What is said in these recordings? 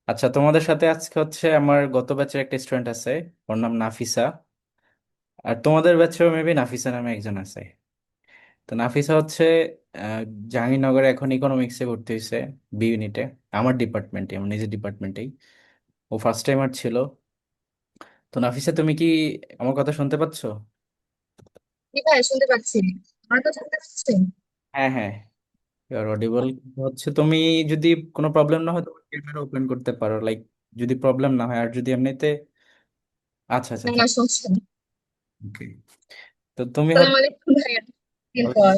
আচ্ছা, তোমাদের সাথে আজকে হচ্ছে আমার গত ব্যাচের একটা স্টুডেন্ট আছে। ওর নাম নাফিসা। আর তোমাদের ব্যাচেও মেবি নাফিসা নামে একজন আছে। তো নাফিসা হচ্ছে আহ, জাহাঙ্গীরনগরে এখন ইকোনমিক্সে ভর্তি হয়েছে, বি ইউনিটে। আমার ডিপার্টমেন্টে, আমার নিজের ডিপার্টমেন্টেই। ও ফার্স্ট টাইমার ছিল। তো নাফিসা, তুমি কি আমার কথা শুনতে পাচ্ছ? জি ভাই, শুনতে পাচ্ছি। আমার তো শুনতে পাচ্ছেন? হ্যাঁ, হ্যাঁ, ইউর অডিবল। হচ্ছে তুমি যদি কোনো প্রবলেম না হয় তোমার ক্যামেরা ওপেন করতে পারো, লাইক যদি প্রবলেম না হয়। আর যদি এমনিতে আচ্ছা, আচ্ছা, না না, ঠিক। শুনছি না। ওকে। তো তুমি আসসালামু হচ্ছে আলাইকুম ভাইয়া। এরপর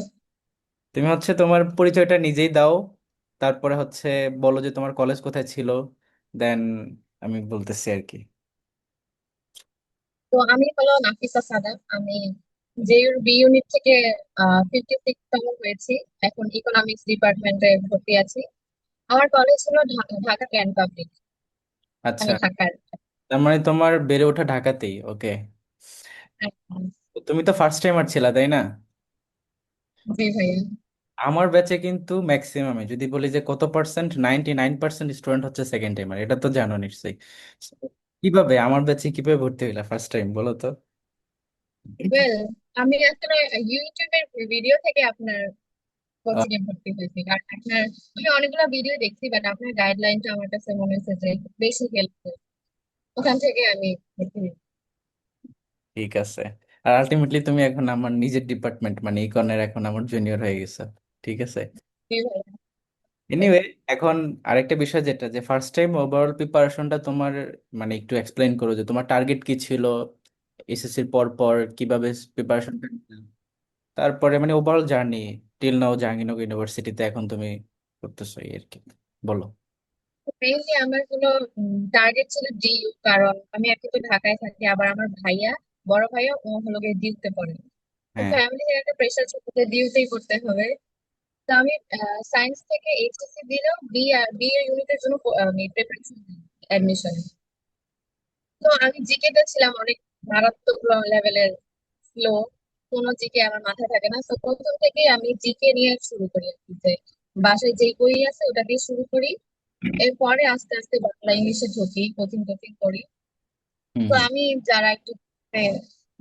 তোমার পরিচয়টা নিজেই দাও। তারপরে হচ্ছে বলো যে তোমার কলেজ কোথায় ছিল। দেন আমি বলতেছি আর কি। তো আমি হলো নাফিসা সাদাব। আমি জেইউর বি ইউনিট থেকে 56তম হয়েছি। এখন ইকোনমিক্স ডিপার্টমেন্টে ভর্তি আছি। আমার কলেজ হলো ঢাকা ক্যান্ট পাবলিক। আচ্ছা, আমি ঢাকার। তার মানে তোমার বেড়ে ওঠা ঢাকাতেই। ওকে। একদম। তুমি তো ফার্স্ট টাইমার ছিলা, তাই না? জি ভাইয়া। আমার ব্যাচে কিন্তু ম্যাক্সিমামে যদি বলি যে কত পার্সেন্ট, 99% স্টুডেন্ট হচ্ছে সেকেন্ড টাইমার, এটা তো জানো নিশ্চয়ই। So, কিভাবে আমার ব্যাচে কিভাবে ভর্তি হইলা ফার্স্ট টাইম, বলো তো। ওয়েল, আমি আসলে ইউটিউবের ভিডিও থেকে আপনার আহ, কোচিং এ ভর্তি হয়েছি। কারণ আপনার আমি অনেকগুলো ভিডিও দেখছি, বাট আপনার গাইডলাইনটা আমার কাছে মনে হয়েছে যে বেশি হেল্পফুল। ওখান থেকে আমি ভর্তি হয়েছি। ঠিক আছে। আর আলটিমেটলি তুমি এখন আমার নিজের ডিপার্টমেন্ট মানে ইকনের এখন আমার জুনিয়র হয়ে গেছো। ঠিক আছে। জি ভাইয়া। এনিওয়ে, এখন আরেকটা বিষয় যেটা যে ফার্স্ট টাইম ওভারঅল প্রিপারেশনটা তোমার, মানে একটু এক্সপ্লেইন করো যে তোমার টার্গেট কি ছিল এসএসসির পর পর, কিভাবে প্রিপারেশনটা। তারপরে মানে overall journey till now Jahangirnagar ইউনিভার্সিটিতে এখন তুমি করতেছো এই আর কি। বলো। মেইনলি আমার কোনো টার্গেট ছিল ডিইউ, কারণ আমি এখন তো ঢাকায় থাকি। আবার আমার ভাইয়া, বড় ভাইয়া, ও হলো গিয়ে ডিউতে পড়ে। তো হ্যাঁ। ফ্যামিলি থেকে একটা প্রেশার ছিল যে ডিউতেই করতে হবে। তো আমি সায়েন্স থেকে এইচএসসি দিলেও বি এর ইউনিটের জন্য আমি প্রিপারেশন অ্যাডমিশন। তো আমি জিকে তে ছিলাম অনেক মারাত্মক লেভেলের স্লো। কোনো জিকে আমার মাথায় থাকে না। তো প্রথম থেকেই আমি জিকে নিয়ে শুরু করি আর কি, যে বাসায় যেই বই আছে ওটা দিয়ে শুরু করি। এরপরে আস্তে আস্তে বাংলা ইংলিশে ঢুকি, কোচিং টোচিং করি। হুম, তো হুম, আমি যারা একটু মানে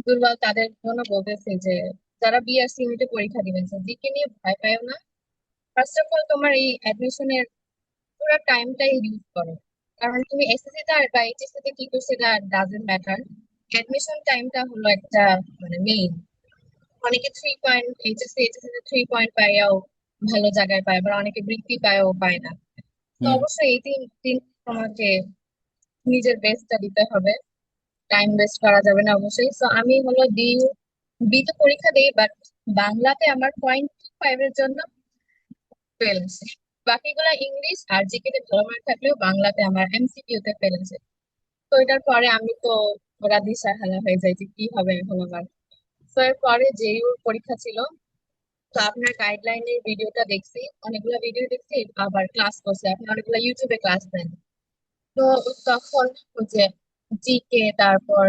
দুর্বল তাদের জন্য বলতেছি যে যারা বিআরসি ইউনিটে পরীক্ষা দিবেন, জিকে নিয়ে ভয় পাইও না। ফার্স্ট অফ অল তোমার এই অ্যাডমিশনের পুরো টাইমটাই ইউজ করো। কারণ তুমি এসএসসি তে বা এইচএসসি তে কি করছো সেটা ডাজন্ট ম্যাটার। অ্যাডমিশন টাইমটা হলো একটা মানে মেইন। অনেকে 3 পয়েন্ট এইচএসসি তে 3 পয়েন্ট পাইয়াও ভালো জায়গায় পায়, আবার অনেকে বৃত্তি পায়ও পায় না। তো হুম। অবশ্যই এই তিন দিন তোমাকে নিজের বেস্টটা দিতে হবে। টাইম ওয়েস্ট করা যাবে না অবশ্যই। তো আমি হলো বি তে পরীক্ষা দিই, বাট বাংলাতে আমার 0.25 এর জন্য ফেল আছে। বাকিগুলা ইংলিশ আর জিকে তে ভালো মার্ক থাকলেও বাংলাতে আমার এমসিকিউ তে ফেল আছে। তো এটার পরে আমি তো ওরা দিশাহারা হয়ে যাই যে কি হবে এখন আমার। তো এর পরে জেইউর পরীক্ষা ছিল। তো আপনার গাইডলাইনের ভিডিওটা দেখছি, অনেকগুলো ভিডিও দেখছি, আবার ক্লাস করছি। আপনি অনেকগুলো ইউটিউবে ক্লাস দেন। তো তখন ওই যে জিকে, তারপর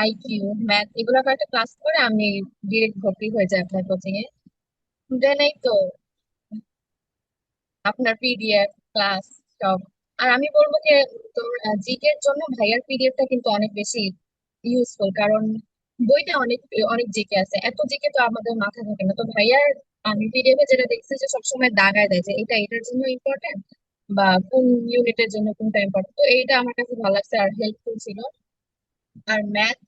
আইকিউ, ম্যাথ, এগুলো কয়েকটা ক্লাস করে আমি ডিরেক্ট ভর্তি হয়ে যাই আপনার কোচিং এ। দেন এই তো আপনার পিডিএফ ক্লাস সব। আর আমি বলবো যে তোর জিকে এর জন্য ভাইয়ার পিডিএফটা কিন্তু অনেক বেশি ইউজফুল। কারণ বইতে অনেক অনেক জিকে আছে, এত জিকে তো আমাদের মাথায় থাকে না। তো ভাইয়ার আমি পিডিএফ এ যেটা দেখছি যে সবসময় দাগায় দেয় যে এটা এটার জন্য ইম্পর্টেন্ট, বা কোন ইউনিটের জন্য কোনটা ইম্পর্টেন্ট। তো এইটা আমার কাছে ভালো লাগছে আর হেল্পফুল ছিল। আর ম্যাথ,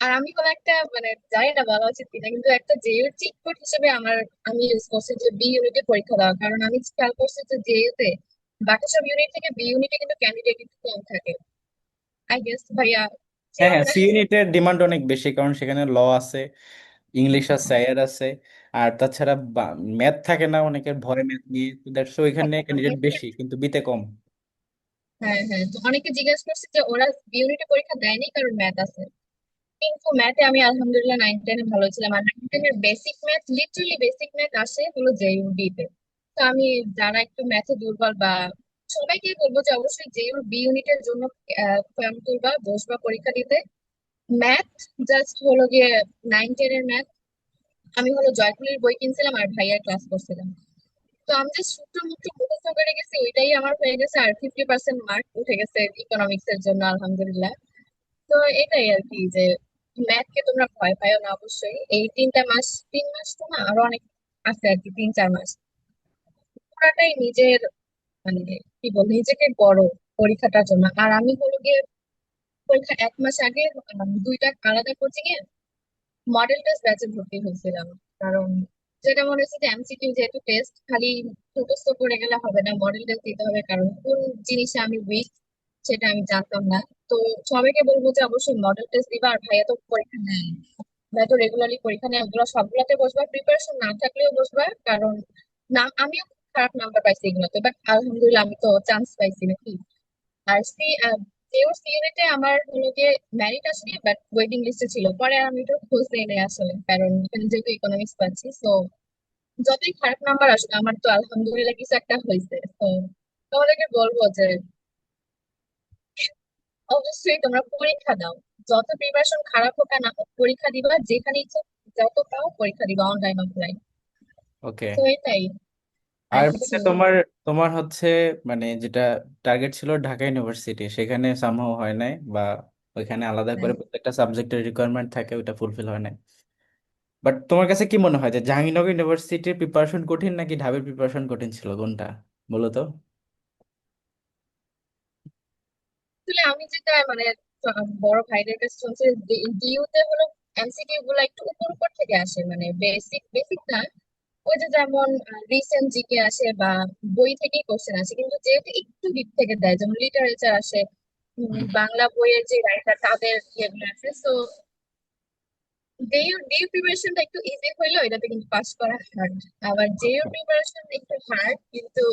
আর আমি কোনো একটা মানে জানি না বলা উচিত কিনা, কিন্তু একটা জেইউ চিট কোড হিসেবে আমি ইউজ করছি যে বি ইউনিটে পরীক্ষা দেওয়া। কারণ আমি খেয়াল করছি যে জেইউ তে বাকি সব ইউনিট থেকে বি ইউনিটে কিন্তু ক্যান্ডিডেট একটু কম থাকে। আই গেস ভাইয়া হ্যাঁ, ছিল হ্যাঁ, না? সি ইউনিটের ডিমান্ড অনেক বেশি কারণ সেখানে ল আছে, ইংলিশ আছে, আয়ার আছে। আর তাছাড়া ম্যাথ থাকে না অনেকের, ভয় ম্যাথ নিয়ে, তো দ্যাটস ওইখানে ক্যান্ডিডেট বেশি কিন্তু বিতে কম। হ্যাঁ হ্যাঁ, তো অনেকে জিজ্ঞেস করছে যে ওরা বি ইউনিটে পরীক্ষা দেয়নি কারণ ম্যাথ আছে। কিন্তু ম্যাথে আমি আলহামদুলিল্লাহ 9-10 ভালো ছিলাম। আর 9-10 এর basic math, literally basic math আসে হলো জেইউ তে। তো আমি যারা একটু ম্যাথে দুর্বল বা সবাইকে বলবো যে অবশ্যই জেইউ বি ইউনিটের জন্য ফর্ম তুলবা, বসবা পরীক্ষা দিতে। ম্যাথ জাস্ট হলো গিয়ে 9-10 এর ম্যাথ আমি হলো জয়পুরের বই কিনছিলাম আর ভাইয়ার ক্লাস করছিলাম। তো আমি যে সূত্র মুত্র মুখস্থ করে গেছি ওইটাই আমার হয়ে গেছে, আর 50% মার্ক উঠে গেছে ইকোনমিক্স এর জন্য, আলহামদুলিল্লাহ। তো এটাই আর কি, যে ম্যাথকে তোমরা ভয় পাইও না অবশ্যই। এই 3টা মাস, 3 মাস তো না, আরো অনেক আছে আর কি, 3-4 মাস পুরাটাই নিজের, মানে কি বল, নিজেকে বড় পরীক্ষাটার জন্য। আর আমি হলো গিয়ে পরীক্ষা 1 মাস আগে 2টা আলাদা কোচিং এ মডেল টেস্ট ব্যাচে ভর্তি হয়েছিলাম। কারণ যেটা মনে হচ্ছে যে এমসিকিউ যেহেতু টেস্ট, খালি মুখস্থ করে গেলে হবে না, মডেল টেস্ট দিতে হবে, কারণ কোন জিনিসে আমি উইক সেটা আমি জানতাম না। তো সবাইকে বলবো যে অবশ্যই মডেল টেস্ট দিবা। আর ভাইয়া তো পরীক্ষা নেয়, ভাইয়া তো রেগুলারলি পরীক্ষা নেয়, ওগুলো সবগুলোতে বসবা, প্রিপারেশন না থাকলেও বসবা। কারণ না, আমিও খুব খারাপ নাম্বার পাইছি এগুলোতে, বাট আলহামদুলিল্লাহ আমি তো চান্স পাইছি নাকি। আর যেও সিউনিটে আমার হলো গিয়ে মেরিট আসেনি, বাট ওয়েটিং লিস্টে ছিল। পরে আর আমি একটু খোঁজ নেই নাই আসলে, কারণ এখানে যেহেতু ইকোনমিক্স পাচ্ছি, তো যতই খারাপ নাম্বার আসুক আমার তো আলহামদুলিল্লাহ কিছু একটা হয়েছে। তো তোমাদেরকে বলবো যে অবশ্যই তোমরা পরীক্ষা দাও, যত প্রিপারেশন খারাপ হোক আর না হোক পরীক্ষা দিবা, যেখানে ইচ্ছা যত পাও পরীক্ষা দিবা, অনলাইন অফলাইন। ওকে। তো এটাই, আর আর কিছু হচ্ছে তোমার তোমার হচ্ছে মানে যেটা টার্গেট ছিল ঢাকা ইউনিভার্সিটি, সেখানে সামহাও হয় নাই, বা ওইখানে আলাদা করে নাই। প্রত্যেকটা সাবজেক্টের রিকোয়ারমেন্ট থাকে, ওইটা ফুলফিল হয় নাই। বাট তোমার কাছে কি মনে হয় যে জাহাঙ্গীরনগর ইউনিভার্সিটির প্রিপারেশন কঠিন নাকি ঢাবির প্রিপারেশন কঠিন ছিল, কোনটা বলো তো? আসলে আমি যেটা মানে বড় ভাইদের কাছে শুনছি, ডিইউতে হলো এমসিকিউ গুলো একটু উপর উপর থেকে আসে, মানে বেসিক বেসিক না। ওই যে যেমন রিসেন্ট জিকে আসে বা বই থেকেই কোশ্চেন আসে, কিন্তু যেহেতু একটু দিক থেকে দেয়, যেমন লিটারেচার আসে, বাংলা বইয়ের যে রাইটার তাদের ইয়েগুলো আছে। তো ডিইউ ডিইউ প্রিপারেশনটা একটু ইজি হইলো, এটাতে কিন্তু পাস করা হার্ড। আবার জেইউ প্রিপারেশন একটু হার্ড, কিন্তু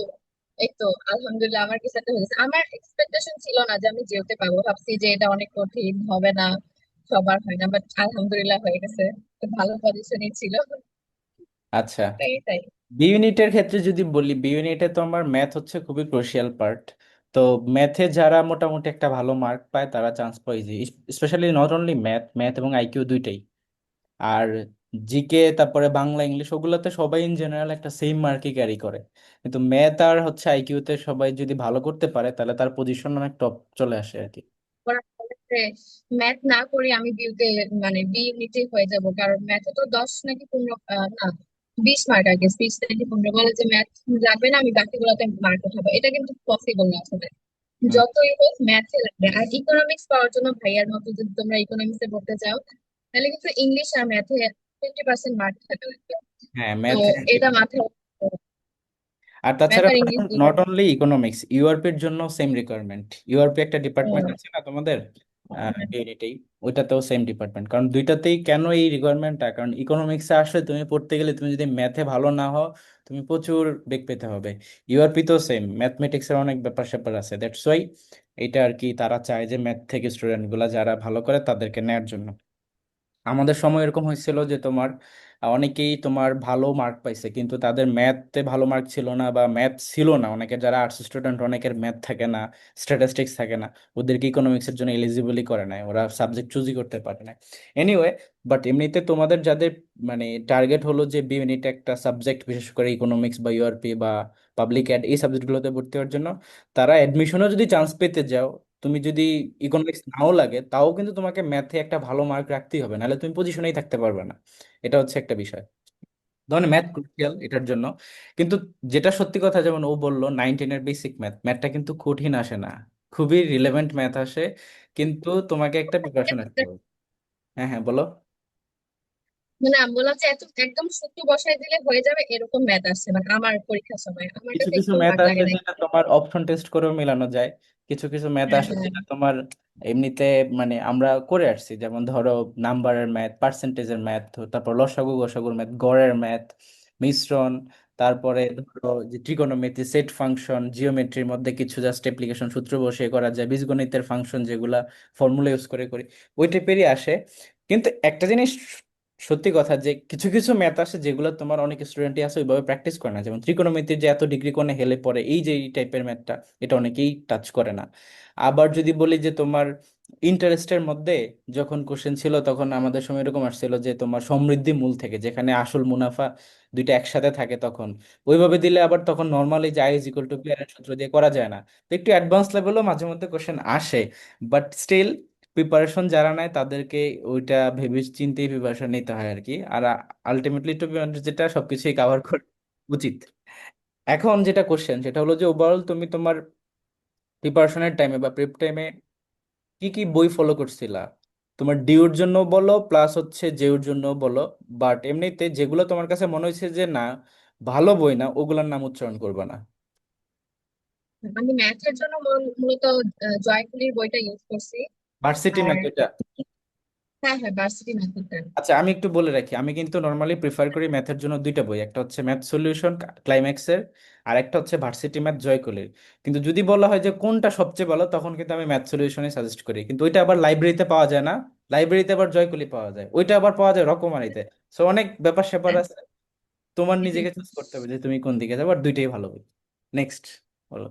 এই তো আলহামদুলিল্লাহ আমার কিছু একটা হয়েছে। আমার এক্সপেকটেশন ছিল না যে আমি যেতে পারবো, ভাবছি যে এটা অনেক কঠিন হবে না, সবার হয় না, বাট আলহামদুলিল্লাহ হয়ে গেছে। তো ভালো পজিশনই ছিল। আচ্ছা, তো এইটাই। বি ইউনিটের ক্ষেত্রে যদি বলি, বি ইউনিটে তো আমার ম্যাথ হচ্ছে খুবই ক্রুশিয়াল পার্ট। তো ম্যাথে যারা মোটামুটি একটা ভালো মার্ক পায় তারা চান্স পায়, যে specially not only math, math এবং আইকিউ দুইটাই। আর জিকে, তারপরে বাংলা, ইংলিশ, ওগুলোতে সবাই ইন জেনারেল একটা সেম মার্কই ক্যারি করে। কিন্তু ম্যাথ আর হচ্ছে আইকিউতে সবাই যদি ভালো করতে পারে তাহলে তার পজিশন অনেক টপ চলে আসে আর কি। ওরা বলে যে ম্যাথ না করি আমি বিউতে, মানে বি ইউনিটে হয়ে যাব, কারণ ম্যাথে তো 10 নাকি 15, না 20 মার্ক আগে, 20 নাকি 15 বলে যে ম্যাথ লাগবে না, আমি বাকিগুলোতে মার্ক উঠাবো। এটা কিন্তু পসিবল না আসলে, হুম। যতই হোক ম্যাথে লাগবে। আর ইকোনমিক্স পাওয়ার জন্য ভাইয়ার মতো যদি তোমরা ইকোনমিক্সে পড়তে চাও, তাহলে কিন্তু ইংলিশ আর ম্যাথে 50% মার্ক থাকা লাগবে। হ্যাঁ, তো ম্যাথে। এটা মাথায়, আর ম্যাথ তাছাড়া আর ইংলিশ নট অনলি ইকোনমিক্স, ইউআরপির জন্য সেম রিকোয়ারমেন্ট। ইউআরপি একটা ডিপার্টমেন্ট আছে না তোমাদের এটাই, ওইটাতেও সেম ডিপার্টমেন্ট। কারণ দুইটাতেই কেন এই রিকোয়ারমেন্টটা, কারণ ইকোনমিক্সে আসলে তুমি পড়তে গেলে তুমি যদি ম্যাথে ভালো না হও, তুমি প্রচুর বেগ পেতে হবে। ইউআরপি তো সেম, ম্যাথমেটিক্সের অনেক ব্যাপার স্যাপার আছে, দ্যাটস ওয়াই এটা আর কি তারা চায় যে ম্যাথ থেকে স্টুডেন্ট গুলা যারা ভালো করে তাদেরকে নেয়ার জন্য। আমাদের সময় এরকম হয়েছিল যে তোমার অনেকেই তোমার ভালো মার্ক পাইছে কিন্তু তাদের ম্যাথে ভালো মার্ক ছিল না, বা ম্যাথ ছিল না অনেকের, যারা আর্টস স্টুডেন্ট অনেকের ম্যাথ থাকে না, স্ট্যাটিস্টিক্স থাকে না, ওদেরকে ইকোনমিক্সের জন্য এলিজিবলই করে না, ওরা সাবজেক্ট চুজই করতে পারে না। এনিওয়ে, বাট এমনিতে তোমাদের যাদের মানে টার্গেট হলো যে বি ইউনিট একটা সাবজেক্ট, বিশেষ করে ইকোনমিক্স বা ইউআরপি বা পাবলিক অ্যাড, এই সাবজেক্টগুলোতে ভর্তি হওয়ার জন্য তারা অ্যাডমিশনও যদি চান্স পেতে যাও, তুমি যদি ইকোনমিক্স নাও লাগে তাও কিন্তু তোমাকে ম্যাথে একটা ভালো মার্ক রাখতেই হবে, নাহলে তুমি পজিশনেই থাকতে পারবে না। এটা হচ্ছে একটা বিষয়, ধরেন ম্যাথ ক্রুশিয়াল এটার জন্য। কিন্তু যেটা সত্যি কথা, যেমন ও বললো 9-10-এর বেসিক ম্যাথ, ম্যাথটা কিন্তু কঠিন আসে না, খুবই রিলেভেন্ট ম্যাথ আসে, কিন্তু তোমাকে একটা প্রিপারেশন আসতে হবে। হ্যাঁ, হ্যাঁ, বলো। মানে আমি বললাম যে এত একদম সূত্র বসায় দিলে হয়ে যাবে এরকম ম্যাথ আসছে, মানে আমার পরীক্ষার সময় কিছু আমারটাতে কিছু একটু ম্যাথ হার্ড লাগে আছে না। যেটা তোমার অপশন টেস্ট করেও মেলানো যায়, কিছু কিছু ম্যাথ হ্যাঁ, আসে হ্যাঁ। যেটা তোমার এমনিতে মানে আমরা করে আসছি, যেমন ধরো নাম্বারের ম্যাথ, পার্সেন্টেজের ম্যাথ, তারপর লসাগু গসাগুর ম্যাথ, গড়ের ম্যাথ, মিশ্রণ, তারপরে ধরো যে ট্রিগোনোমেট্রি, সেট ফাংশন, জিওমেট্রির মধ্যে কিছু জাস্ট অ্যাপ্লিকেশন সূত্র বসিয়ে করা যায়, বীজগণিতের ফাংশন যেগুলা ফর্মুলা ইউজ করে করি, ওই টাইপেরই আসে। কিন্তু একটা জিনিস সত্যি কথা, যে কিছু কিছু ম্যাথ আছে যেগুলো তোমার অনেক স্টুডেন্টই আছে ওইভাবে প্র্যাকটিস করে না, যেমন ত্রিকোণমিতির যে এত ডিগ্রি কোণে হেলে পড়ে, এই যে এই টাইপের ম্যাথটা, এটা অনেকেই টাচ করে না। আবার যদি বলি যে তোমার ইন্টারেস্টের মধ্যে যখন কোশ্চেন ছিল তখন আমাদের সময় এরকম আসছিল যে তোমার সমৃদ্ধি মূল থেকে, যেখানে আসল মুনাফা দুইটা একসাথে থাকে, তখন ওইভাবে দিলে আবার তখন নর্মালি যে I is equal to P এর সূত্র দিয়ে করা যায় না। তো একটু অ্যাডভান্স লেভেলও মাঝে মধ্যে কোশ্চেন আসে, বাট স্টিল প্রিপারেশন যারা নেয় তাদেরকে ওইটা ভেবে চিন্তেই প্রিপারেশন নিতে হয় আর কি। আর আলটিমেটলি টু বি অনেস্ট যেটা সবকিছুই কাভার করা উচিত। এখন যেটা কোশ্চেন সেটা হলো যে ওভারঅল তুমি তোমার প্রিপারেশনের টাইমে বা প্রেপ টাইমে কি কি বই ফলো করছিলা? তোমার ডিউর জন্য বলো, প্লাস হচ্ছে জেউর জন্য বলো। বাট এমনিতে যেগুলো তোমার কাছে মনে হয়েছে যে না ভালো বই না, ওগুলোর নাম উচ্চারণ করবে না। আমি ম্যাথের জন্য মূলত জয়কুলির বইটা ইউজ করছি। ভার্সিটি আর ম্যাথ এটা? হ্যাঁ হ্যাঁ, ভার্সিটি ম্যাথেরটা। আচ্ছা, আমি একটু বলে রাখি, আমি কিন্তু নর্মালি প্রিফার করি ম্যাথের জন্য দুইটা বই, একটা হচ্ছে ম্যাথ সলিউশন ক্লাইম্যাক্সের, আর একটা হচ্ছে ভার্সিটি ম্যাথ জয়কলির। কিন্তু যদি বলা হয় যে কোনটা সবচেয়ে ভালো, তখন কিন্তু আমি ম্যাথ সলিউশনই সাজেস্ট করি, কিন্তু ওইটা আবার লাইব্রেরিতে পাওয়া যায় না। লাইব্রেরিতে আবার জয়কলি পাওয়া যায়, ওইটা আবার পাওয়া যায় রকমারিতে। সো অনেক ব্যাপার স্যাপার আছে, তোমার নিজেকে চুজ করতে হবে যে তুমি কোন দিকে যাবে। আর দুইটাই ভালো বই। নেক্সট বলো।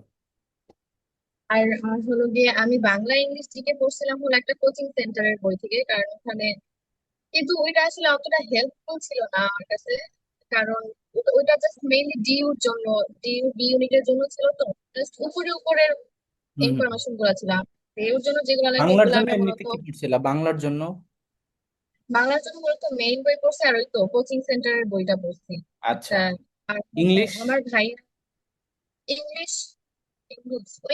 আর হলো গিয়ে আমি বাংলা ইংলিশ জিকে পড়ছিলাম হলো একটা কোচিং সেন্টারের বই থেকে, কারণ ওখানে কিন্তু ওইটা আসলে অতটা হেল্পফুল ছিল না আমার কাছে। কারণ ওইটা জাস্ট মেইনলি ডিউর জন্য, ডিউ বি ইউনিটের জন্য ছিল, তো জাস্ট উপরে উপরের হুম হুম। ইনফরমেশন গুলা ছিল। এর জন্য যেগুলো লাগে বাংলার ওগুলো জন্য আমরা এমনিতে মূলত কি পড়ছিলা বাংলার জন্য? বাংলার জন্য মূলত মেইন বই পড়ছি, আর ওই তো কোচিং সেন্টারের বইটা পড়ছি আচ্ছা। একটা। আর ইংলিশ? আমার ভাই ইংলিশ,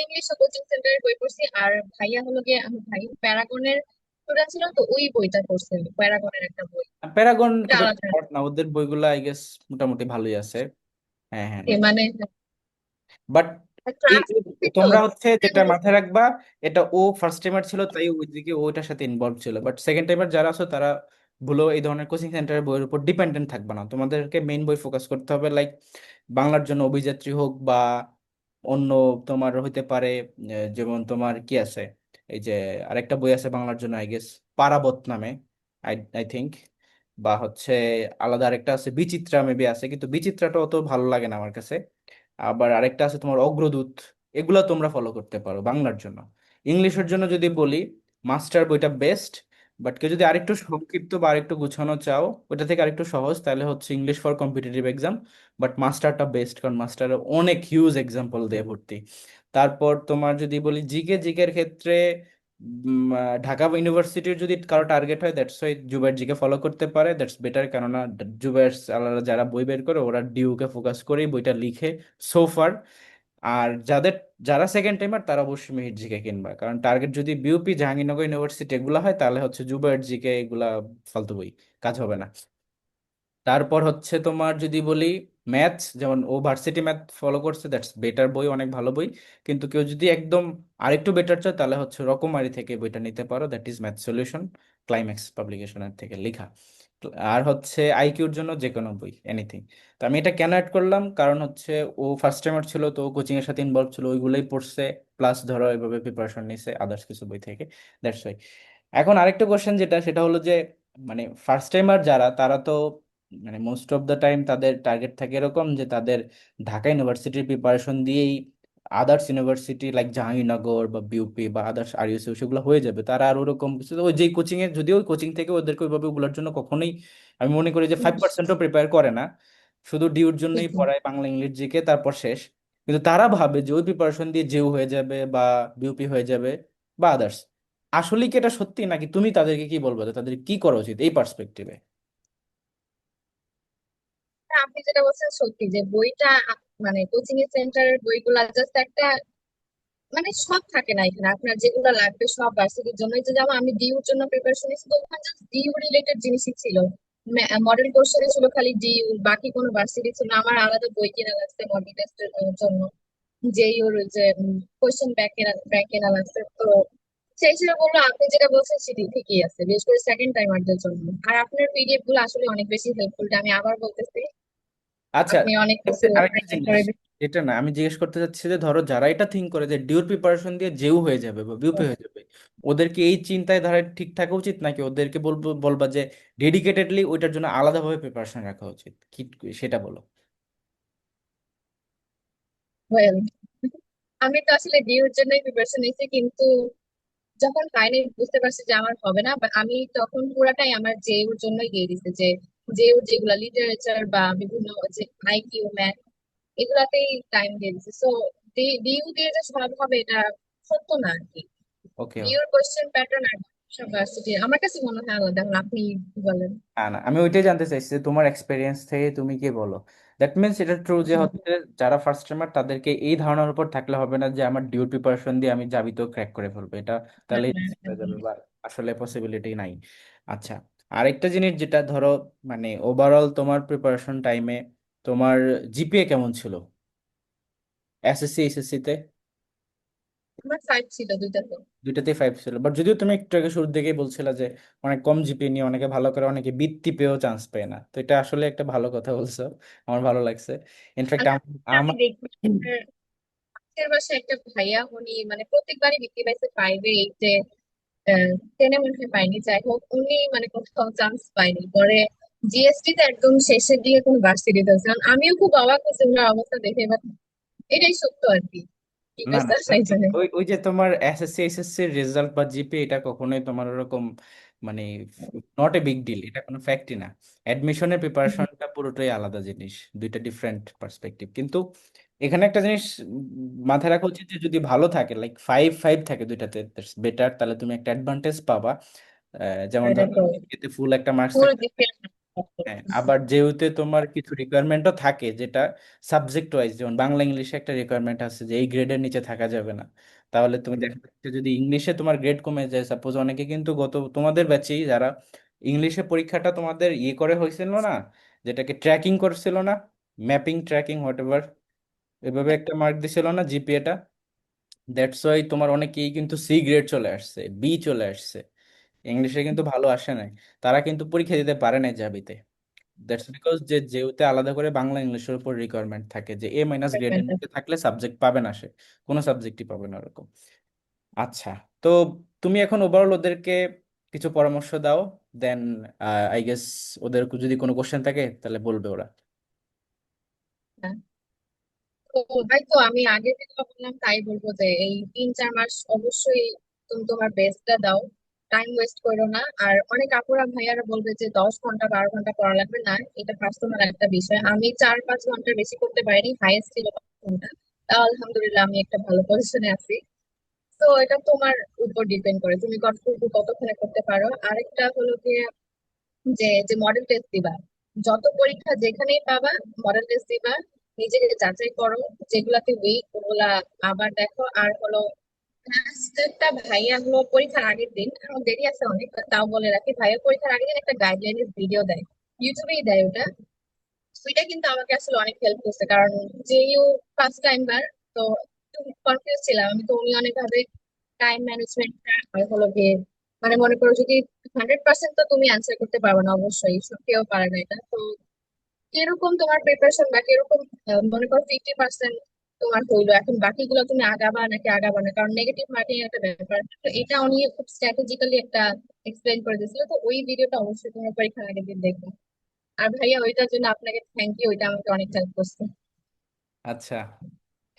ইংলিশ কোচিং সেন্টারের বই পড়ছি। আর ভাইয়া হলো গিয়ে, আমার ভাই প্যারাগনের স্টুডেন্ট ছিল, তো ওই বইটা পড়ছে, প্যারাগনের একটা বই। প্যারাগন এটা খুব একটা আলাদা খারাপ না, ওদের বইগুলো আই গেস মোটামুটি ভালোই আছে। হ্যাঁ হ্যাঁ। মানে বাট ক্লাস তো। তোমরা হচ্ছে যেটা মাথায় রাখবা, এটা ও ফার্স্ট টাইমার ছিল তাই ওইদিকে ওইটার সাথে ইনভলভ ছিল, বাট সেকেন্ড টাইমার যারা আছো তারা ভুলো এই ধরনের কোচিং সেন্টারের বইয়ের উপর ডিপেন্ডেন্ট থাকবে না। তোমাদেরকে মেইন বই ফোকাস করতে হবে, লাইক বাংলার জন্য অভিযাত্রী হোক বা অন্য তোমার হইতে পারে, যেমন তোমার কি আছে, এই যে আরেকটা বই আছে বাংলার জন্য আই গেস পারাবত নামে, আই আই থিঙ্ক, বা হচ্ছে আলাদা আরেকটা আছে বিচিত্রা মেবি আছে, কিন্তু বিচিত্রাটা অত ভালো লাগে না আমার কাছে। আবার আরেকটা আছে তোমার অগ্রদূত। এগুলা তোমরা ফলো করতে পারো বাংলার জন্য। ইংলিশের জন্য যদি বলি, মাস্টার বইটা বেস্ট। বাট কেউ যদি আরেকটু সংক্ষিপ্ত বা আরেকটু গুছানো চাও, ওটা থেকে আরেকটু সহজ, তাহলে হচ্ছে English for competitive exam. But মাস্টারটা বেস্ট, কারণ মাস্টারে অনেক হিউজ এক্সাম্পল দিয়ে ভর্তি। তারপর তোমার যদি বলি জিকে, জিকের ক্ষেত্রে ঢাকা ইউনিভার্সিটির যদি কারো টার্গেট হয়, that's why Zubair GK follow করতে পারে, দ্যাটস বেটার। কেননা জুবাইর আলাদা যারা বই বের করে ওরা ডিউকে ফোকাস করেই বইটা লিখে সোফার। আর যারা সেকেন্ড টাইমার তারা অবশ্যই মিহির জিকে কিনবা, কারণ টার্গেট যদি বিউপি জাহাঙ্গীরনগর ইউনিভার্সিটি এগুলা হয়, তাহলে হচ্ছে জুবাইর জিকে এগুলা ফালতু বই, কাজ হবে না। তারপর হচ্ছে তোমার যদি বলি ম্যাথ, যেমন ও ভার্সিটি ম্যাথ ফলো করছে, দ্যাটস বেটার বই, অনেক ভালো বই। কিন্তু কেউ যদি একদম আরেকটু বেটার চায়, তাহলে হচ্ছে রকমারি থেকে বইটা নিতে পারো, that is math solution, climax পাবলিকেশনের থেকে লেখা। আর হচ্ছে আইকিউর জন্য যে কোনো বই, এনিথিং। তো আমি এটা কেন অ্যাড করলাম, কারণ হচ্ছে ও ফার্স্ট টাইমার ছিল, তো কোচিং এর সাথে ইনভলভ ছিল, ওইগুলোই পড়ছে, প্লাস ধরো এভাবে প্রিপারেশন নিছে আদার্স কিছু বই থেকে। That's why. এখন আরেকটা কোশ্চেন যেটা, সেটা হলো যে মানে ফার্স্ট টাইমার যারা, তারা তো মানে মোস্ট অফ দ্য টাইম তাদের টার্গেট থাকে এরকম যে তাদের ঢাকা ইউনিভার্সিটির প্রিপারেশন দিয়েই আদার্স ইউনিভার্সিটি লাইক জাহাঙ্গীরনগর বা বিউপি বা আদার্স আরইউসি সেগুলো হয়ে যাবে। তারা আর ওরকম কিছু ওই যে কোচিং এ, যদিও ওই কোচিং থেকে ওদেরকে ওইভাবে ওগুলোর জন্য কখনোই আমি মনে করি যে 5%ও প্রিপেয়ার করে না, শুধু ডিউর জন্যই পড়ায় বাংলা ইংলিশ জিকে, তারপর শেষ। কিন্তু তারা ভাবে যে ওই প্রিপারেশন দিয়ে জেউ হয়ে যাবে বা বিউপি হয়ে যাবে বা আদার্স। আসলে কি এটা সত্যি, নাকি তুমি তাদেরকে কি বলবো যে তাদের কি করা উচিত এই পার্সপেক্টিভে? হ্যাঁ, আপনি যেটা বলছেন সত্যি, যে বইটা মানে কোচিং এর সেন্টারের বইগুলা জাস্ট একটা, মানে সব থাকে না এখানে, আপনার যেগুলো লাগবে সব ভার্সিটির জন্য। এই যে যেমন আমি ডিউর জন্য প্রিপারেশন নিচ্ছি, তো ওখানে জাস্ট ডিউ রিলেটেড জিনিসই ছিল। মডেল কোশ্চেনে ছিল খালি ডিউ, বাকি কোনো ভার্সিটি ছিল না। আমার আলাদা বই কেনা লাগছে মডেল টেস্টের জন্য, যেই ওর যে কোশ্চেন ব্যাংক কেনা লাগছে। তো সেই হিসেবে বললো আপনি যেটা বলছেন সেটি ঠিকই আছে, বিশেষ করে সেকেন্ড টাইমারদের জন্য। আর আপনার পিডিএফ গুলো আসলে অনেক বেশি হেল্পফুল, আমি আবার বলতেছি। আচ্ছা, আপনি অনেক কিছু এমনি আরেকটা highlight জিনিস, করে এটা না আমি জিজ্ঞেস করতে চাচ্ছি যে ধরো যারা এটা থিঙ্ক করে যে ডিউর প্রিপারেশন দিয়ে জেউ হয়ে যাবে বা বিউপি হয়ে যাবে, ওদেরকে এই চিন্তায় ধারা ঠিক থাকা উচিত, নাকি ওদেরকে বলবা যে ডেডিকেটেডলি ওইটার জন্য আলাদাভাবে প্রিপারেশন রাখা উচিত, কি সেটা বলো। দিচ্ছি। আমি তো আসলে ডিউর জন্যই প্রিপারেশন নিচ্ছি, কিন্তু যখন ফাইনালি বুঝতে পারছি যে আমার হবে না, বা আমি তখন পুরাটাই আমার জেইউর জন্যই দিয়ে দিছে, যে জেইউর যেগুলা লিটারেচার বা বিভিন্ন যে আইকিউ ম্যাথ এগুলাতেই টাইম দিয়ে দিছে। সো ডিইউ দিয়ে যে সব হবে এটা সত্য না আর কি। ওকে। ডিইউর কোশ্চেন প্যাটার্ন আর সব ভার্সিটি আমার কাছে মনে হয় আলাদা। এখন আপনি কি বলেন? না না, আমি ওইটাই জানতে চাইছি যে তোমার এক্সপিরিয়েন্স থেকে তুমি কি বলো। দ্যাট মিনস এটা ট্রু যে হচ্ছে যারা ফার্স্ট টাইমার তাদেরকে এই ধারণার উপর থাকলে হবে না যে আমার ডিউ প্রিপারেশন দিয়ে আমি যাবি তো ক্র্যাক করে ফেলবো, এটা হ্যাঁ, তাহলে হ্যাঁ, হয়ে যাবে, একদমই। বা আসলে পসিবিলিটি নাই। আচ্ছা, আরেকটা জিনিস যেটা ধরো, মানে ওভারঅল তোমার প্রিপারেশন টাইমে তোমার জিপিএ কেমন ছিল এসএসসি এইচএসসি তে? আমার 5 ছিল দুইটাতে। দুইটাতেই ফাইভ ছিল, বাট যদিও তুমি একটু আগে শুরুর দিকেই বলছিলা যে অনেক কম জিপিএ নিয়ে অনেকে ভালো করে, অনেকে বৃত্তি পেয়েও চান্স পায় না, তো এটা আসলে একটা ভালো কথা বলছো, আমার ভালো লাগছে। ইনফ্যাক্ট আলহামদুলিল্লাহ, আমি আমার দেখি পাশের বাসায় একটা ভাইয়া, উনি মানে প্রত্যেকবারই বৃত্তি পাইছে, 5-8, 10-এ মনে হয় পাইনি। যাই হোক, উনি মানে কোথাও চান্স পাইনি। পরে জিএসটি তে একদম শেষের দিকে কোন ভার্সিটিতে আছে, কারণ আমিও খুব অবাক হয়েছি ওনার অবস্থা দেখে, বাট এটাই সত্য আর কি। কি না করছে না, আল্লাহই জানে। ওই ওই যে তোমার এসএসসি এসএসসি এর রেজাল্ট বা জিপিএ এটা কখনোই তোমার ওরকম মানে নট এ বিগ ডিল, এটা কোনো ফ্যাক্টই না। অ্যাডমিশনের প্রিপারেশনটা পুরোটাই আলাদা জিনিস, দুইটা ডিফারেন্ট পার্সপেক্টিভ। কিন্তু এখানে একটা জিনিস মাথায় রাখা উচিত যে যদি ভালো থাকে, লাইক ফাইভ ফাইভ থাকে দুইটাতে, বেটার, তাহলে তুমি একটা অ্যাডভান্টেজ পাবা। যেমন এটা ধরো তো এতে ফুল একটা মার্কস ফুল থাকে। ডিটেল। হ্যাঁ, আবার যেহেতু তোমার কিছু রিকোয়ারমেন্টও থাকে যেটা সাবজেক্ট ওয়াইজ, যেমন বাংলা ইংলিশে একটা রিকোয়ারমেন্ট আছে যে এই গ্রেডের নিচে থাকা যাবে না। তাহলে তুমি দেখা যাচ্ছে যদি ইংলিশে তোমার গ্রেড কমে যায়, সাপোজ অনেকে কিন্তু গত তোমাদের ব্যাচেই যারা ইংলিশে পরীক্ষাটা তোমাদের ইয়ে করে হয়েছিল না, যেটাকে ট্র্যাকিং করছিল না, ম্যাপিং ট্র্যাকিং হোয়াট এভার, এভাবে একটা মার্ক দিছিল না জিপিএটা, দ্যাটস ওয়াই তোমার অনেকেই কিন্তু সি গ্রেড চলে আসছে, বি চলে আসছে, ইংলিশে কিন্তু ভালো আসে নাই, তারা কিন্তু পরীক্ষা দিতে পারে নাই জাবিতে। দ্যাটস বিকজ যে যেহেতু আলাদা করে বাংলা ইংলিশের উপর রিকোয়ারমেন্ট থাকে যে এ মাইনাস গ্রেডের নিচে থাকলে সাবজেক্ট পাবে না সে, কোনো সাবজেক্টই পাবে না ওরকম। আচ্ছা, তো তুমি এখন ওভারঅল ওদেরকে কিছু পরামর্শ দাও, দেন আই গেস ওদের যদি কোনো কোশ্চেন থাকে তাহলে বলবে ওরা। তো ভাই, তো আমি আগে যেটা বললাম তাই বলবো, যে এই 3-4 মাস অবশ্যই তুমি তোমার বেস্টটা দাও, টাইম ওয়েস্ট করো না। আর অনেক আপুরা ভাইয়ারা বলবে যে 10 ঘন্টা 12 ঘন্টা পড়া লাগবে না, এটা পার্সোনাল একটা বিষয়। আমি 4-5 ঘন্টার বেশি করতে পারিনি, হাইয়েস্ট ছিল 5 ঘন্টা। তাও আলহামদুলিল্লাহ আমি একটা ভালো পজিশনে আছি। তো এটা তোমার উপর ডিপেন্ড করে তুমি কতটুকু কতক্ষণে করতে পারো। আরেকটা হলো যে যে যে মডেল টেস্ট দিবা, যত পরীক্ষা যেখানেই পাবা মডেল টেস্ট দিবা, নিজেকে যাচাই করো, যেগুলাতে উইক ওগুলা আবার দেখো। আর হলো লাস্টটা, ভাইয়া হলো পরীক্ষার আগের দিন, এখন দেরি আছে অনেক, তাও বলে রাখি, ভাইয়া পরীক্ষার আগের দিন একটা গাইডলাইনের ভিডিও দেয়, ইউটিউবেই দেয় ওটা। ওইটা কিন্তু আমাকে আসলে অনেক হেল্প করছে, কারণ যেইও ফার্স্ট টাইমবার, তো একটু কনফিউজ ছিলাম আমি। তো উনি অনেকভাবে টাইম ম্যানেজমেন্ট আর হলো গিয়ে, মানে মনে করো যদি 100% তো তুমি অ্যান্সার করতে পারবে না, অবশ্যই সব কেউ পারে না এটা। তো কিরকম তোমার প্রিপারেশন বা কিরকম, মনে করো 50% তোমার হইলো, এখন বাকিগুলো তুমি আগাবা নাকি আগাবা না, কারণ নেগেটিভ মার্কিং একটা ব্যাপার। তো এটা উনি খুব স্ট্র্যাটেজিক্যালি একটা এক্সপ্লেন করে দিয়েছিল। তো ওই ভিডিওটা অবশ্যই তোমার পরীক্ষার আগের দিন দেখবে। আর ভাইয়া ওইটার জন্য আপনাকে থ্যাংক ইউ, ওইটা আমাকে অনেক হেল্প করছে। আচ্ছা,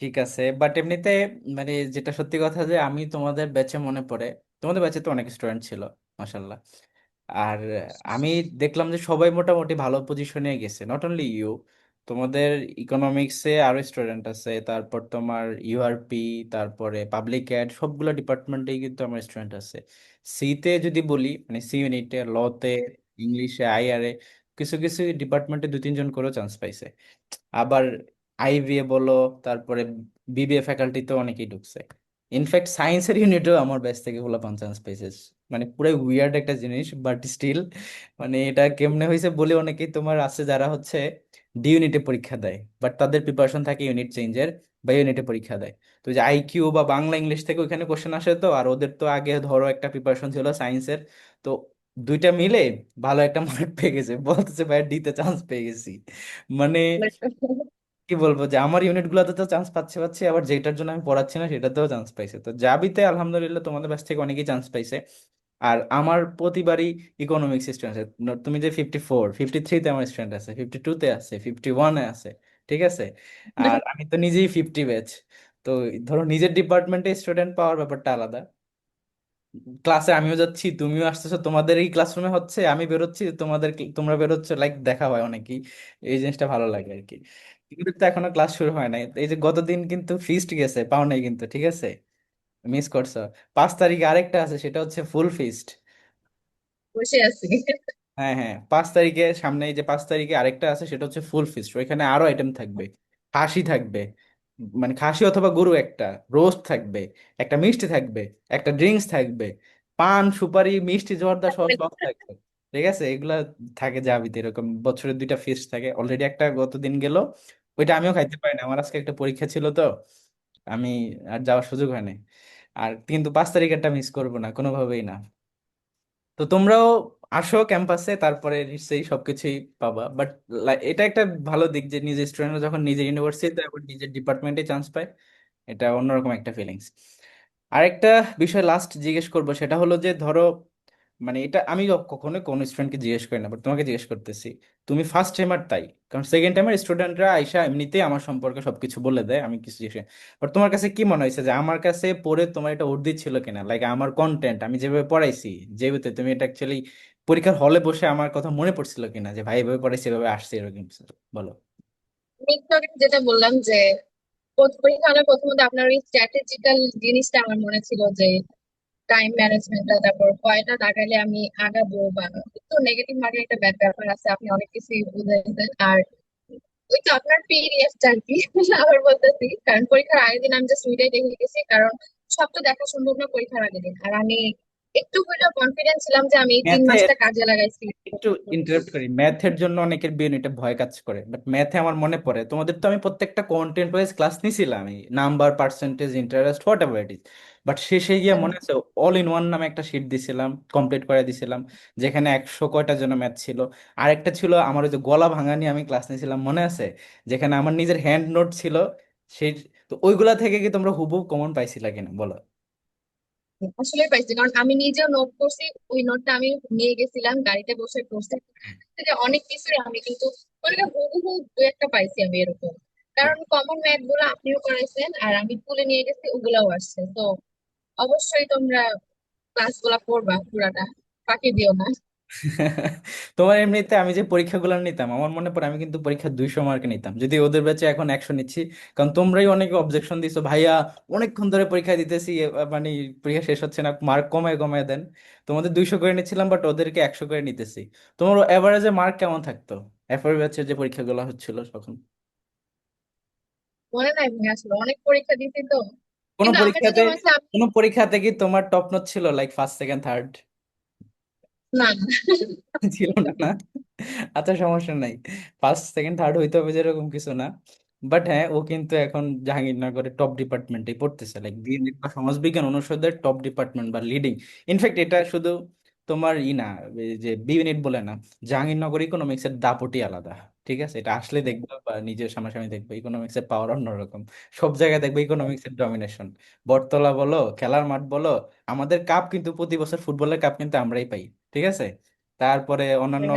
ঠিক আছে, বাট এমনিতে মানে যেটা সত্যি কথা যে আমি তোমাদের ব্যাচে মনে পড়ে, তোমাদের ব্যাচে তো অনেক স্টুডেন্ট ছিল মাশাল্লাহ। আর আমি দেখলাম যে সবাই মোটামুটি ভালো পজিশনে গেছে, নট অনলি ইউ, তোমাদের ইকোনমিক্সে আরো স্টুডেন্ট আছে, তারপর তোমার ইউআরপি, তারপরে পাবলিক অ্যাড, সবগুলো ডিপার্টমেন্টেই কিন্তু আমার স্টুডেন্ট আছে। সিতে যদি বলি, মানে সি ইউনিটে, লতে, ইংলিশে, আইআরএ, কিছু কিছু ডিপার্টমেন্টে দুই তিনজন করেও চান্স পাইছে। আবার আইবিএ বলো, তারপরে বিবিএ ফ্যাকাল্টিতেও অনেকেই ঢুকছে। ইনফ্যাক্ট সায়েন্সের ইউনিটেও আমার ব্যাচ থেকে হলো চান্স পেয়েছে। মানে পুরো উইয়ার্ড একটা জিনিস, বাট স্টিল মানে এটা কেমনে হয়েছে বলে, অনেকেই তোমার আছে যারা হচ্ছে ডি ইউনিটে পরীক্ষা দেয়, বাট তাদের প্রিপারেশন থাকে ইউনিট চেঞ্জের, বা ইউনিটে পরীক্ষা দেয়। তো যে আইকিউ বা বাংলা ইংলিশ থেকে ওইখানে কোশ্চেন আসে, তো আর ওদের তো আগে ধরো একটা প্রিপারেশন ছিল সায়েন্সের, তো দুইটা মিলে ভালো একটা মার্ক পেয়ে গেছে, বলতেছে ভাই ডিতে চান্স পেয়ে গেছি। মানে কি বলবো যে আমার ইউনিট গুলোতে তো চান্স পাচ্ছে পাচ্ছে, আবার যেটার জন্য আমি পড়াচ্ছি না সেটাতেও চান্স পাইছে, তো জাবিতে আলহামদুলিল্লাহ তোমাদের কাছ থেকে অনেকেই চান্স পাইছে। আর আমার প্রতিবারই ইকোনমিক্স স্টুডেন্ট আছে, তুমি যে 54 53-তে আমার স্টুডেন্ট আছে, 52-তে আছে, 51-এ আছে, ঠিক আছে। আর আমি তো নিজেই 50 ব্যাচ, তো ধরো নিজের ডিপার্টমেন্টে স্টুডেন্ট পাওয়ার ব্যাপারটা আলাদা। ক্লাসে আমিও যাচ্ছি, তুমিও আসতেছো, তোমাদের এই ক্লাসরুমে হচ্ছে, আমি বেরোচ্ছি, তোমরা বেরোচ্ছ, লাইক দেখা হয় অনেকেই। এই জিনিসটা ভালো লাগে আর কি। কিন্তু তো এখনো ক্লাস শুরু হয় নাই। এই যে গতদিন কিন্তু ফিস্ট গেছে, পাও নাই কিন্তু, ঠিক আছে, মিস করছো। 5 তারিখে আরেকটা আছে, সেটা হচ্ছে ফুল ফিস্ট। বসে আছি। হ্যাঁ হ্যাঁ, 5 তারিখে সামনে, এই যে 5 তারিখে আরেকটা আছে, সেটা হচ্ছে ফুল ফিস্ট। ওইখানে আরো আইটেম থাকবে। খাসি থাকবে, মানে খাসি অথবা গরু একটা, রোস্ট থাকবে, একটা মিষ্টি থাকবে, একটা ড্রিঙ্কস থাকবে, পান সুপারি মিষ্টি জর্দা সব সব থাকবে। ঠিক আছে, এগুলা থাকে যাবিতে, এরকম বছরে 2টা ফিস্ট থাকে। অলরেডি একটা গতদিন গেল, ওইটা আমিও খাইতে পারি না, আমার আজকে একটা পরীক্ষা ছিল তো, আমি আর যাওয়ার সুযোগ হয় নাই। আর কিন্তু 5 তারিখেরটা মিস করবো না কোনোভাবেই না। তো তোমরাও আসো ক্যাম্পাসে, তারপরে নিশ্চয়ই সবকিছুই পাবা। বাট এটা একটা ভালো দিক যে নিজের স্টুডেন্টরা যখন নিজের ইউনিভার্সিটিতে এবং নিজের ডিপার্টমেন্টে চান্স পায়, এটা অন্যরকম একটা ফিলিংস। আরেকটা বিষয় লাস্ট জিজ্ঞেস করবো, সেটা হলো যে ধরো, মানে এটা আমি কখনো কোনো স্টুডেন্টকে জিজ্ঞেস করি না, বাট তোমাকে জিজ্ঞেস করতেছি। তুমি ফার্স্ট টাইমার তাই, কারণ সেকেন্ড টাইমার স্টুডেন্টরা আইসা এমনিতেই আমার সম্পর্কে সবকিছু বলে দেয়, আমি কিছু জিজ্ঞেস। বাট তোমার কাছে কি মনে হয়েছে যে আমার কাছে পড়ে তোমার এটা উর্দিত ছিল কিনা, লাইক আমার কন্টেন্ট আমি যেভাবে পড়াইছি, যেভাবে তুমি এটা অ্যাকচুয়ালি পরীক্ষার হলে বসে আমার কথা মনে পড়ছিল কিনা, যে ভাই এভাবে পড়াইছি এভাবে আসছে এরকম কিছু? বলো। আমি একটু আগে যেটা বললাম যে পরীক্ষা হলে প্রথমত আপনার ওই স্ট্র্যাটেজিক্যাল জিনিসটা আমার মনে ছিল, যে টাইম ম্যানেজমেন্টটা, তারপর কয়টা দাগাইলে আমি আগাবো, বা একটু নেগেটিভ মার্কের একটা ব্যাড ব্যাপার আছে, আপনি অনেক কিছুই বুঝাইছেন। আর ওই তো আপনার পিডিএফটা আর কি আবার বলতেছি, কারণ পরীক্ষার আগের দিন আমি জাস্ট ওইটাই দেখে গেছি, কারণ সব তো দেখা সম্ভব না পরীক্ষার আগের দিন। আর আমি একটু হলেও কনফিডেন্স ছিলাম যে আমি এই তিন ম্যাথে মাসটা কাজে লাগাইছি। একটু ইন্টারাপ্ট করি, ম্যাথের জন্য অনেকের এটা ভয় কাজ করে, বাট ম্যাথে আমার মনে পড়ে তোমাদের তো আমি প্রত্যেকটা কন্টেন্ট ওয়াইজ ক্লাস নিছিলাম, এই number percentage interest what ever it is. But শেষে গিয়ে মনে আছে, অল ইন ওয়ান নামে একটা শিট দিছিলাম, কমপ্লিট করে দিছিলাম, যেখানে 100 কয়টা জন্য ম্যাথ ছিল। আরেকটা ছিল আমার ওই যে গলা ভাঙা নিয়ে আমি ক্লাস নিয়েছিলাম, মনে আছে, যেখানে আমার নিজের হ্যান্ড নোট ছিল সেই। তো ওইগুলা থেকে কি তোমরা হুবহু কমন পাইছিলা কিনা বলো। আসলে পাইছি, কারণ আমি নিজেও নোট করছি, ওই নোটটা আমি নিয়ে গেছিলাম গাড়িতে বসে পড়ছি, যে অনেক কিছু আমি কিন্তু পরীক্ষা হুবহু দু একটা পাইছি আমি এরকম। কারণ কমন ম্যাথ গুলো আপনিও করাইছেন আর আমি তুলে নিয়ে গেছি, ওগুলাও আসছে। তো অবশ্যই তোমরা ক্লাস গুলা করবা পুরাটা, ফাঁকি দিও না। তোমার এমনিতে আমি যে পরীক্ষাগুলো নিতাম, আমার মনে পড়ে আমি কিন্তু পরীক্ষা 200 মার্কে নিতাম, যদি ওদের ব্যাচে এখন 100 নিচ্ছি। কারণ তোমরাই অনেকে অবজেকশন দিছো, ভাইয়া অনেকক্ষণ ধরে পরীক্ষা দিতেছি, মানে পরীক্ষা শেষ হচ্ছে না, মার্ক কমায় কমায় দেন। তোমাদের 200 করে নিচ্ছিলাম, বাট ওদেরকে 100 করে নিতেছি। তোমার এভারেজে মার্ক কেমন থাকতো এফআর ব্যাচের যে পরীক্ষাগুলো হচ্ছিল তখন? মনে নাই ভাই, আসলে অনেক পরীক্ষা দিছি তো। কোনো কিন্তু আমার যেটা পরীক্ষাতে, মনে হচ্ছে কোনো পরীক্ষাতে কি তোমার টপ নোট ছিল, লাইক ফার্স্ট সেকেন্ড থার্ড? না, ছিল না, না? আচ্ছা, সমস্যা নাই। ফার্স্ট সেকেন্ড থার্ড হইতে হবে যেরকম কিছু না। বাট হ্যাঁ, ও কিন্তু এখন জাহাঙ্গীরনগরের টপ ডিপার্টমেন্টে পড়তেছে, লাইক বিএনএড বা সমাজবিজ্ঞান অনুষদের টপ ডিপার্টমেন্ট বা লিডিং। ইনফ্যাক্ট এটা শুধু তোমার না, এই যে বিএনএড বলে না, জাহাঙ্গীরনগর ইকোনমিক্স এর দাপটই আলাদা। ঠিক আছে, এটা আসলে দেখবে বা নিজের সামনাসামনি দেখবে, ইকোনমিক্স এর পাওয়ার অন্যরকম। সব জায়গায় দেখবে ইকোনমিক্স এর ডমিনেশন। বটতলা বলো, খেলার মাঠ বলো, আমাদের কাপ কিন্তু প্রতি বছর ফুটবলের কাপ কিন্তু আমরাই পাই। ঠিক আছে, তারপরে অন্যান্য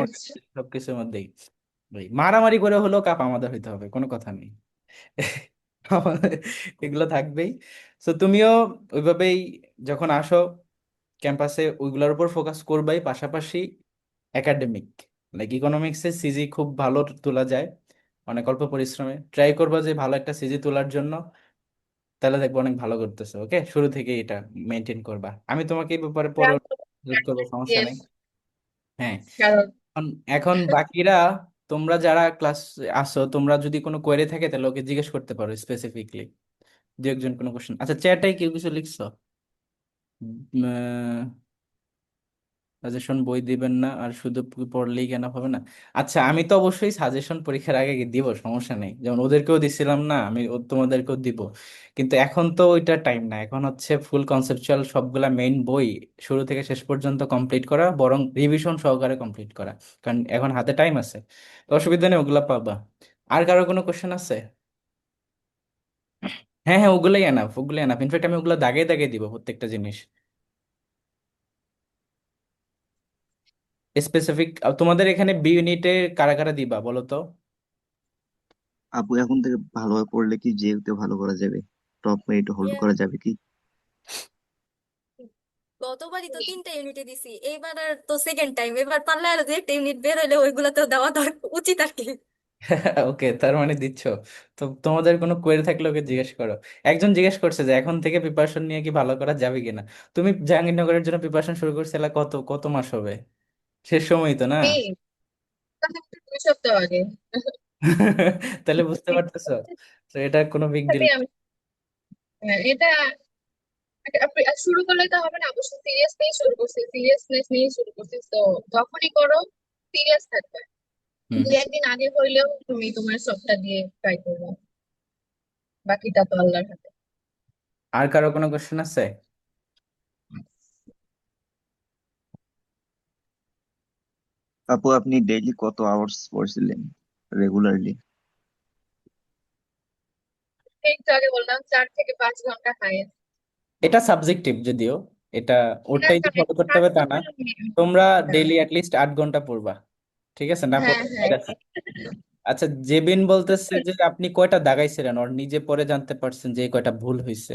সবকিছুর মধ্যেই ভাই মারামারি করে হলেও কাপ আমাদের হইতে হবে, কোনো কথা নেই। আমাদের এগুলো থাকবেই। তো তুমিও ওইভাবেই যখন আসো ক্যাম্পাসে, ওইগুলোর উপর ফোকাস করবাই, পাশাপাশি একাডেমিক, লাইক ইকোনমিক্সে সিজি খুব ভালো তোলা যায় অনেক অল্প পরিশ্রমে। ট্রাই করবা যে ভালো একটা সিজি তোলার জন্য, তাহলে দেখবো অনেক ভালো করতেছে। ওকে, শুরু থেকে এটা মেনটেন করবা, আমি তোমাকে এই ব্যাপারে পরে হেল্প করবো, সমস্যা নেই। হ্যাঁ, কারণ এখন এখন বাকিরা, তোমরা যারা ক্লাস আসো, তোমরা যদি কোনো কোয়েরি থাকে তাহলে ওকে জিজ্ঞেস করতে পারো স্পেসিফিকলি, দু একজন কোনো কোশ্চেন। আচ্ছা, চ্যাটাই কেউ কিছু লিখছো? সাজেশন বই দিবেন না আর শুধু পড়লেই কেন হবে না? আচ্ছা, আমি তো অবশ্যই সাজেশন পরীক্ষার আগে দিব, সমস্যা নেই, যেমন ওদেরকেও দিছিলাম না আমি, তোমাদেরকেও দিব। কিন্তু এখন তো ওইটা টাইম না, এখন হচ্ছে ফুল কনসেপচুয়াল সবগুলা মেইন বই শুরু থেকে শেষ পর্যন্ত কমপ্লিট করা, বরং রিভিশন সহকারে কমপ্লিট করা, কারণ এখন হাতে টাইম আছে। তো অসুবিধা নেই, ওগুলা পাবা। আর কারো কোনো কোশ্চেন আছে? হ্যাঁ হ্যাঁ, ওগুলাই এনাফ, ওগুলাই এনাফ। ইনফ্যাক্ট আমি ওগুলো দাগে দাগে দিব প্রত্যেকটা জিনিস স্পেসিফিক। তোমাদের এখানে বি ইউনিটে কারা কারা দিবা বলো তো? আপু এখন থেকে ভালোভাবে পড়লে কি যেতে ভালো করা যাবে? টপ মেরিট হোল্ড করা যাবে কি? গতবারই তো 3টা ইউনিটে দিছি, এইবার আর তো সেকেন্ড টাইম, এবার পারলে আর যে একটা ইউনিট বের হইলে ওইগুলাতেও দেওয়া দরকার উচিত আর কি। ওকে, তার মানে দিচ্ছ। তো তোমাদের কোনো কোয়েরি থাকলে ওকে জিজ্ঞেস করো। একজন জিজ্ঞেস করছে যে এখন থেকে প্রিপারেশন নিয়ে কি ভালো করা যাবে কিনা। তুমি জাহাঙ্গীরনগরের জন্য প্রিপারেশন শুরু করছিলে কত কত মাস হবে? শেষ সময় তো না? এই তাহলে তো 2 সপ্তাহ আগে। তাহলে বুঝতে পারতেছো, তো এটা কোনো বিগ ডিল। তবে আমি এটা শুরু করলে তো হবে না, অবশ্যই সিরিয়াস নিয়ে শুরু করছি, সিরিয়াসনেস নিয়ে শুরু করছি, তো যখনই করো সিরিয়াস থাকবে। হুম। 2 একদিন আগে হইলেও তুমি তোমার সবটা দিয়ে ট্রাই করবে, বাকিটা তো আল্লাহর হাতে। আর কারো কোনো কোশ্চেন আছে? আপু আপনি ডেইলি কত আওয়ার্স পড়ছিলেন রেগুলারলি? একটু আগে বললাম 4 থেকে 5 ঘন্টা হাই। এটা সাবজেক্টিভ যদিও, এটা হ্যাঁ ওটাই যে হ্যাঁ, ফলো করতে পাঁচ হবে তা না। ঘন্টা তোমরা হ্যাঁ ডেইলি অ্যাটলিস্ট 8 ঘন্টা পড়বা, ঠিক আছে না? হ্যাঁ পড়লে হ্যাঁ। ঠিক আছে। আচ্ছা, জেবিন বলতেছে যে আপনি কয়টা দাগাইছিলেন, ওর নিজে পরে জানতে পারছেন যে এই কয়টা ভুল হয়েছে।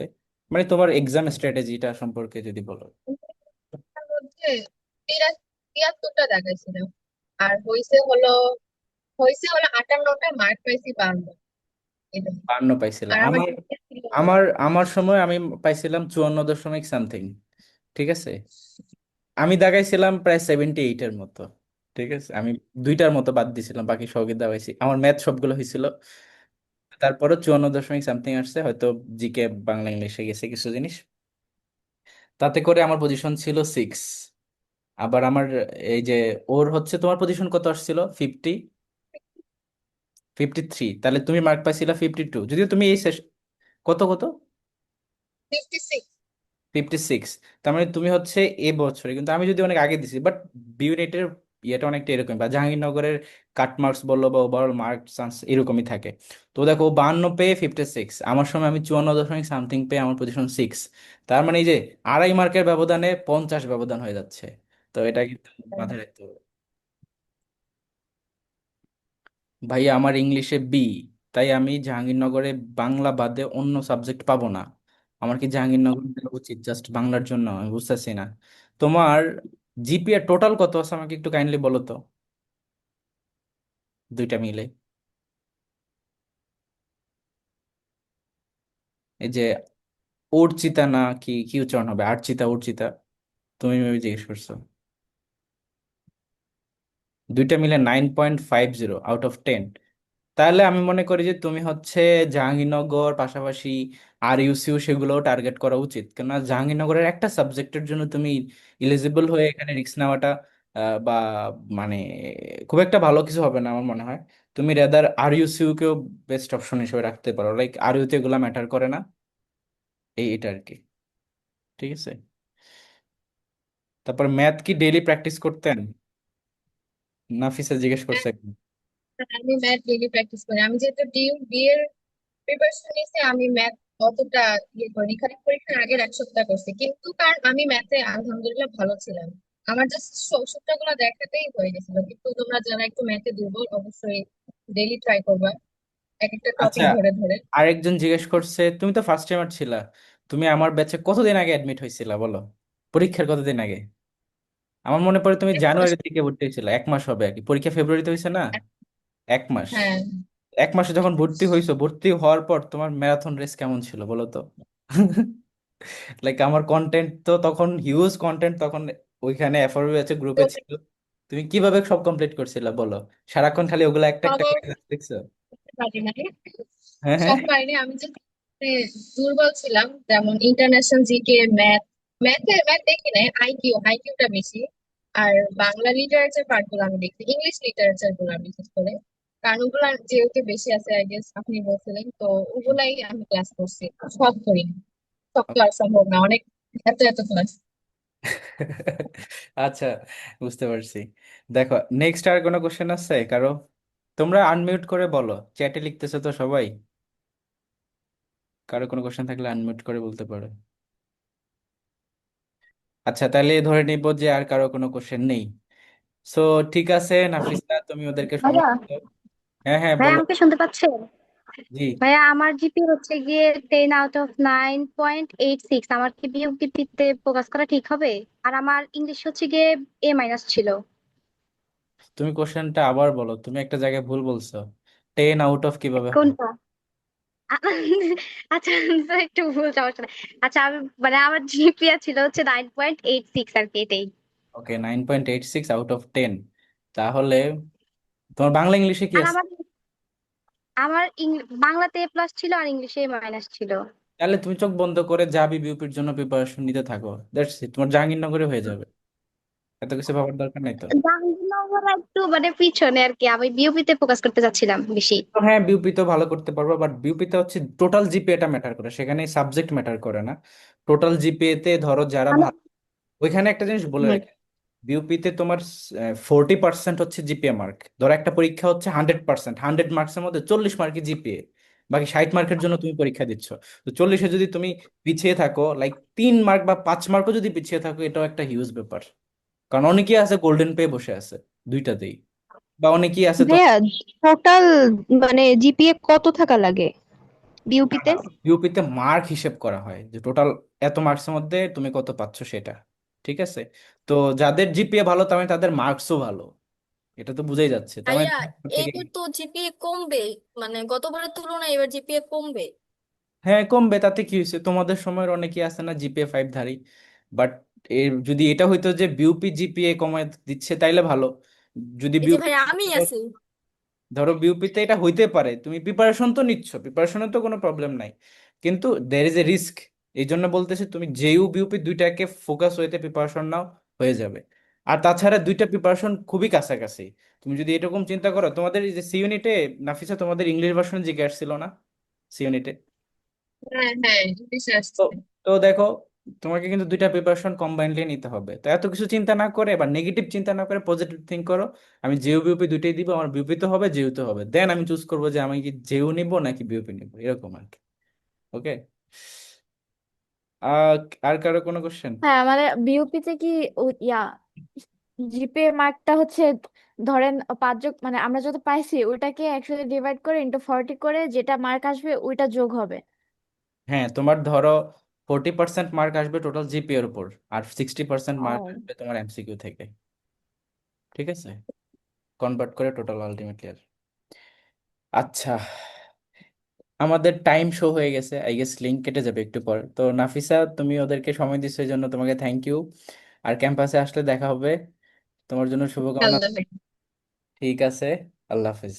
মানে তোমার এক্সাম স্ট্র্যাটেজিটা সম্পর্কে যদি বলো। তার মধ্যে 73টা দেখাইছিলাম, আর হয়েছে হলো 58টা, মার্ক পাইছি 52। এটা 52 পাইছিলাম। আর আমার আমার GPA ছিল আমার আমার সময় আমি পাইছিলাম 54.সামথিং, ঠিক আছে। আমি দাগাইছিলাম প্রায় 78-এর মতো, ঠিক আছে। আমি দুইটার মতো বাদ দিছিলাম, বাকি সবই দাগাইছি। আমার ম্যাথ সবগুলো হয়েছিল। তারপরও 54.সামথিং আসছে, হয়তো জিকে বাংলা ইংলিশে গেছে কিছু জিনিস। তাতে করে আমার পজিশন ছিল 6। আবার আমার এই যে ওর হচ্ছে, তোমার পজিশন কত আসছিল? 53। তাহলে তুমি মার্ক পাইছিলা 52, যদিও তুমি এই কত কত 56। 56। তার মানে তুমি হচ্ছে এ বছরে, কিন্তু আমি যদি অনেক আগে দিছি, বাট বিউনিটের ইয়েটা অনেকটা এরকম, বা জাহাঙ্গীরনগরের কাট মার্কস বললো বা ওভারঅল মার্ক চান্স এরকমই থাকে। তো দেখো, ও 52 পেয়ে 56, আমার সময় আমি 54.সামথিং পেয়ে আমার পজিশন 6। তার মানে এই যে আড়াই মার্কের ব্যবধানে 50 ব্যবধান হয়ে যাচ্ছে। তো এটা কিন্তু মাথায় রাখতে হবে। ভাই আমার ইংলিশে বি, তাই আমি জাহাঙ্গীরনগরে বাংলা বাদে অন্য সাবজেক্ট পাবো না। আমার কি জাহাঙ্গীরনগর দেওয়া উচিত জাস্ট বাংলার জন্য? আমি বুঝতেছি না। তোমার জিপিএ টোটাল কত আছে আমাকে একটু কাইন্ডলি বলো তো, দুইটা মিলে। এই যে অর্চিতা, না কি কি উচ্চারণ হবে, আর্চিতা অর্চিতা, তুমি ভেবে জিজ্ঞেস করছো। দুইটা মিলে 9.50 আউট অফ 10। তাহলে আমি মনে করি যে তুমি হচ্ছে জাহাঙ্গীরনগর পাশাপাশি আর ইউসিউ সেগুলোও টার্গেট করা উচিত, কেননা জাহাঙ্গীরনগরের একটা সাবজেক্টের জন্য তুমি ইলিজিবল হয়ে এখানে রিস্ক নেওয়াটা বা মানে খুব একটা ভালো কিছু হবে না আমার মনে হয়। তুমি রেদার আর ইউসিউ কেও বেস্ট অপশন হিসেবে রাখতে পারো, লাইক আর ইউতে এগুলো ম্যাটার করে না। এটা আর কি, ঠিক আছে। তারপর ম্যাথ কি ডেইলি প্র্যাকটিস করতেন? নাফিসা জিজ্ঞেস করছে একদম। আমি ম্যাথ ডেইলি প্র্যাকটিস করি। আমি যেহেতু ডিউ বি এর প্রিপারেশন নিয়েছি, আমি ম্যাথ অতটা ইয়ে করিনি, খালি পরীক্ষার আগের 1 সপ্তাহ করছি, কিন্তু কারণ আমি ম্যাথে আলহামদুলিল্লাহ ভালো ছিলাম, আমার জাস্ট সূত্রগুলো দেখাতেই হয়ে গেছিল। কিন্তু তোমরা যারা একটু ম্যাথে দুর্বল, অবশ্যই ডেইলি ট্রাই করবা এক একটা আচ্ছা, টপিক ধরে ধরে। আরেকজন জিজ্ঞেস করছে তুমি তো ফার্স্ট টাইমার ছিলা, তুমি আমার ব্যাচে কতদিন আগে অ্যাডমিট হয়েছিলা বলো? পরীক্ষার কতদিন আগে? আমার মনে পড়ে তুমি 1 মাস। জানুয়ারির দিকে ভর্তি হয়েছিল। 1 মাস হবে আর কি, পরীক্ষা ফেব্রুয়ারিতে হয়েছে না? 1 মাস। হ্যাঁ, 1 মাসে যখন ভর্তি হয়েছো, ভর্তি হওয়ার পর তোমার ম্যারাথন রেস কেমন ছিল বলো তো? লাইক আমার কন্টেন্ট তো তখন হিউজ কন্টেন্ট তখন ওইখানে এফআরবি ব্যাচে গ্রুপে তো ছিল। তুমি কিভাবে সব কমপ্লিট করছিলা বলো? সারাক্ষণ খালি ওগুলো একটা একটা সব করে দেখছো? পারি নাই, হ্যাঁ, হ্যাঁ। সব পারিনি। আমি যে দুর্বল ছিলাম, যেমন ইন্টারন্যাশনাল জিকে, ম্যাথ দেখি নাই, আইকিউটা বেশি। আর বাংলা লিটারেচার পার্ট গুলো আমি দেখি, ইংলিশ লিটারেচার গুলো আমি বিশেষ করে, কারণ ওগুলা যেহেতু বেশি আছে, আই গেস আপনি বলছিলেন তো, ওগুলাই আমি ক্লাস করছি। সব করিনি, সব তো আর সম্ভব না, অনেক এত এত ক্লাস। আচ্ছা, বুঝতে পারছি। দেখো, নেক্সট আর কোনো কোশ্চেন আছে কারো? তোমরা আনমিউট করে বলো, চ্যাটে লিখতেছো তো সবাই। কারো কোনো কোশ্চেন থাকলে আনমিউট করে বলতে পারো। আচ্ছা, তাহলে ধরে নিব যে আর কারো কোনো কোশ্চেন নেই। সো ঠিক আছে নাফিসা, তুমি ওদেরকে সময় ভাইয়া, দাও। হ্যাঁ, হ্যাঁ, ভাই বলো। আমাকে শুনতে পাচ্ছেন? জি। ভাইয়া আমার জিপি হচ্ছে গিয়ে 10 আউট অফ 9.86। আমার কি বিউপিতে ফোকাস করা ঠিক হবে? আর আমার ইংলিশ হচ্ছে গিয়ে A- ছিল। তুমি কোশ্চেনটা আবার বলো, তুমি একটা জায়গায় ভুল বলছো। 10 আউট অফ কিভাবে হয়? কোনটা? আ- আচ্ছা, তো একটু ভুল, সমস্যা নাই। আচ্ছা, আমি মানে আমার জিপিএ ছিল হচ্ছে 9.86 আর কি, এটাই। ওকে, 9.86 আউট অফ 10। তাহলে তোমার বাংলা ইংলিশে কি আর আছে? আমার আমার বাংলাতে A+ ছিল আর ইংলিশে A- ছিল। তাহলে তুমি চোখ বন্ধ করে যাবি বিউপির জন্য প্রিপারেশন নিতে থাকো, দ্যাটস ইট, তোমার জাহাঙ্গীরনগরে হয়ে যাবে। এত কিছু ভাবার দরকার নাই তো। জাহাঙ্গীরনগর একটু মানে পিছনে আর কি, আমি বিউপিতে ফোকাস করতে চাচ্ছিলাম বেশি। তো হ্যাঁ, বিউপি তো ভালো করতে পারবো, বাট বিউপিতে হচ্ছে টোটাল জিপিএটা ম্যাটার করে, সেখানে সাবজেক্ট ম্যাটার করে না। টোটাল জিপিএতে ধরো যারা মানে ভালো, ওইখানে একটা জিনিস বলে হুম। রাখি, বিউপিতে তোমার 40% হচ্ছে জিপিএ মার্ক। ধরো একটা পরীক্ষা হচ্ছে 100%, 100 মার্কসের মধ্যে 40 মার্কই জিপিএ, বাকি 60 মার্কের জন্য তুমি পরীক্ষা দিচ্ছ। তো 40-এ যদি তুমি পিছিয়ে থাকো, লাইক 3 মার্ক বা 5 মার্কও যদি পিছিয়ে থাকো, এটাও একটা হিউজ ব্যাপার। কারণ অনেকেই আছে গোল্ডেন পেয়ে বসে আছে দুইটাতেই, বা অনেকেই আছে তো। ভাইয়া, টোটাল মানে জিপিএ কত থাকা লাগে বিউপিতে? ইউপিতে মার্ক হিসেব করা হয় যে টোটাল এত মার্কসের মধ্যে তুমি কত পাচ্ছ সেটা। ঠিক আছে। তো যাদের জিপিএ ভালো তার মানে তাদের মার্কসও ভালো, এটা তো বুঝাই যাচ্ছে তার মানে ভাইয়া থেকে। এইবার তো জিপিএ কমবে, মানে গতবারের তুলনায় এবার জিপিএ কমবে। হ্যাঁ, কমবে, তাতে কি হয়েছে, তোমাদের সময়ের অনেকেই আছে না জিপিএ 5 ধারী। বাট এর যদি এটা হইতো যে বিউপি জিপিএ কমায় দিচ্ছে তাইলে ভালো। যদি এই যে বিউপি, ভাইয়া আমি আছি। ধরো বিউপিতে এটা হইতে পারে, তুমি প্রিপারেশন তো নিচ্ছ, প্রিপারেশনে তো কোনো প্রবলেম নাই, কিন্তু দের ইজ এ রিস্ক। এই জন্য বলতেছি তুমি জেইউ বিউপি দুইটাকে ফোকাস হইতে প্রিপারেশন নাও, হয়ে যাবে। আর তাছাড়া দুইটা প্রিপারেশন খুবই কাছাকাছি। তুমি যদি এরকম চিন্তা করো, তোমাদের এই যে সি ইউনিটে, নাফিসা তোমাদের ইংলিশ ভার্সন জিজ্ঞাসা ছিল না সি ইউনিটে? হ্যাঁ হ্যাঁ, ইংলিশে তো আসছে। তো দেখো, তোমাকে কিন্তু দুইটা প্রিপারেশন কম্বাইনলি নিতে হবে। তো এত কিছু চিন্তা না করে বা নেগেটিভ চিন্তা না করে পজিটিভ থিঙ্ক করো। আমি জেইউ বিউপি দুইটাই দিব, আমার বিউপি তো হবে জেইউ তো হবে, দেন আমি চুজ করবো যে আমি কি জেইউ নিব নাকি বিউপি নিব, এরকম আর কি। ওকে। আর কারো কোনো কোশ্চেন? হ্যাঁ, মানে বিউপিতে কি জিপে মার্কটা হচ্ছে, ধরেন 5 মানে আমরা যত পাইছি ওইটাকে একসাথে ডিভাইড করে ইন্টু 40 করে যেটা মার্ক আসবে ওইটা যোগ হবে। হ্যাঁ, তোমার ধরো 40% মার্ক আসবে টোটাল জিপি এর উপর, আর 60% মার্ক ও, আসবে তোমার এমসিকিউ থেকে। ঠিক আছে, কনভার্ট করে টোটাল আলটিমেটলি আর। আচ্ছা, আমাদের টাইম শো হয়ে গেছে, আই গেস লিঙ্ক কেটে যাবে একটু পর। তো নাফিসা, তুমি ওদেরকে সময় দিচ্ছ এই জন্য তোমাকে থ্যাংক ইউ। আর ক্যাম্পাসে আসলে দেখা হবে, তোমার জন্য শুভকামনা। আল্লাহ হাফেজ। ঠিক আছে, আল্লাহ হাফিজ।